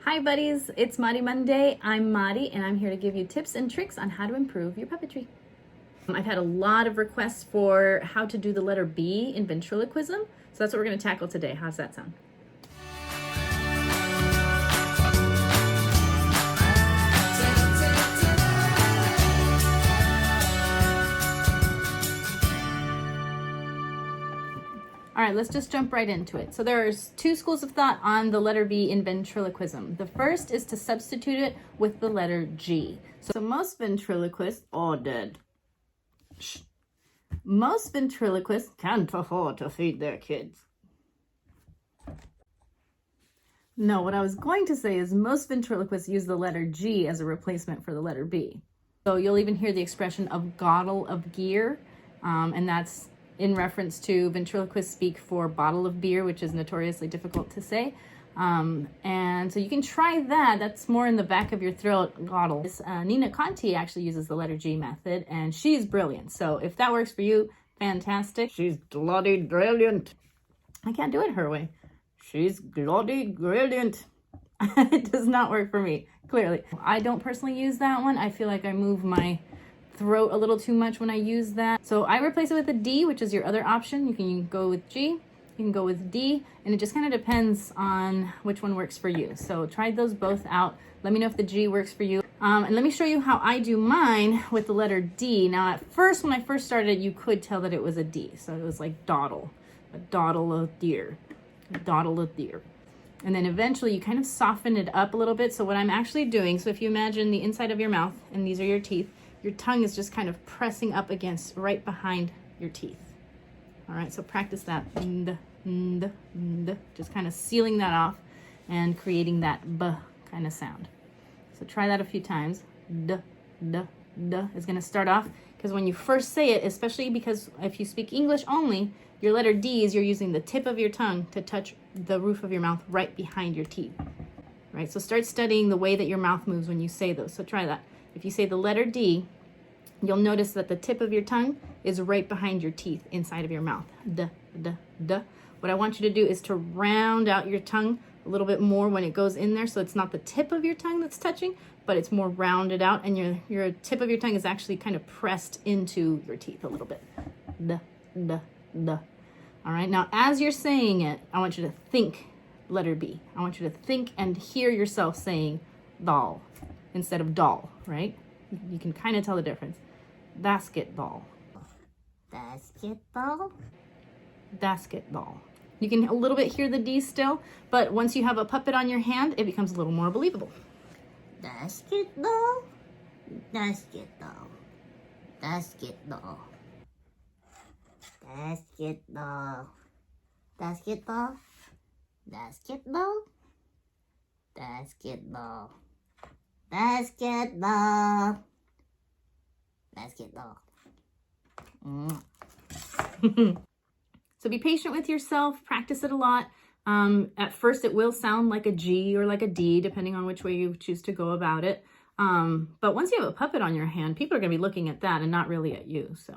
Hi buddies, it's Madi Monday. I'm Madi and I'm here to give you tips and tricks on how to improve your puppetry. I've had a lot of requests for how to do the letter B in ventriloquism, so that's what we're going to tackle today. How's that sound? All right, let's just jump right into it. So there's two schools of thought on the letter B in ventriloquism. The first is to substitute it with the letter G. So most ventriloquists are dead. Shh. Most ventriloquists can't afford to feed their kids. No, what I was going to say is most ventriloquists use the letter G as a replacement for the letter B. So you'll even hear the expression of "bottle of gear," and that's in reference to ventriloquists speak for bottle of beer, which is notoriously difficult to say. And so you can try that. That's more in the back of your throat, bottle. Nina Conti actually uses the letter G method, and she's brilliant. So if that works for you, fantastic. She's bloody brilliant. I can't do it her way. She's bloody brilliant. It does not work for me, clearly. I don't personally use that one. I feel like I move my throat a little too much when I use that. So I replace it with a D, which is your other option. You can go with G, you can go with D, and it just kind of depends on which one works for you. So try those both out. Let me know if the G works for you. And let me show you how I do mine with the letter D. Now at first, when I first started, you could tell that it was a D. So it was like dawdle, a dawdle of deer, a dawdle of deer. And then eventually you kind of soften it up a little bit. So what I'm actually doing, so if you imagine the inside of your mouth, and these are your teeth, your tongue is just kind of pressing up against right behind your teeth. All right, so practice that. Just kind of sealing that off and creating that B kind of sound. So try that a few times. D is going to start off, because when you first say it, especially because if you speak English only, your letter D's, you're using the tip of your tongue to touch the roof of your mouth right behind your teeth. Right, so start studying the way that your mouth moves when you say those. So try that. If you say the letter D, you'll notice that the tip of your tongue is right behind your teeth inside of your mouth. D. What I want you to do is to round out your tongue a little bit more when it goes in there, so it's not the tip of your tongue that's touching, but it's more rounded out, and your tip of your tongue is actually kind of pressed into your teeth a little bit. D. All right, now as you're saying it, I want you to think letter B. I want you to think and hear yourself saying doll instead of doll, right? You can kind of tell the difference. Basketball. Basketball? Basketball. You can a little bit hear the D still, but once you have a puppet on your hand, it becomes a little more believable. Basketball? Basketball. Basketball. Basketball. Basketball? Basketball? Basketball. Basketball. Basketball. So be patient with yourself, practice it a lot. At first it will sound like a G or like a D, depending on which way you choose to go about it. But once you have a puppet on your hand, people are going to be looking at that and not really at you. So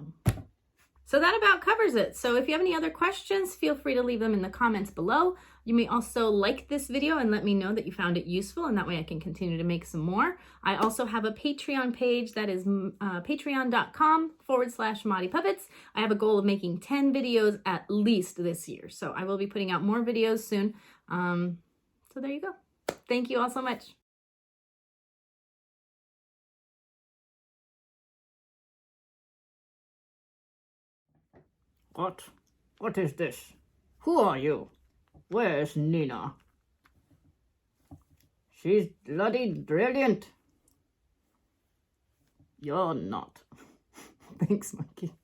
that about covers it. So if you have any other questions, feel free to leave them in the comments below. You may also like this video and let me know that you found it useful, and that way I can continue to make some more. I also have a Patreon page that is patreon.com/MadiPuppets. I have a goal of making 10 videos at least this year. So I will be putting out more videos soon. So there you go. Thank you all so much. What is this? Who are you? Where's Nina? She's bloody brilliant. You're not. Thanks, Monkey.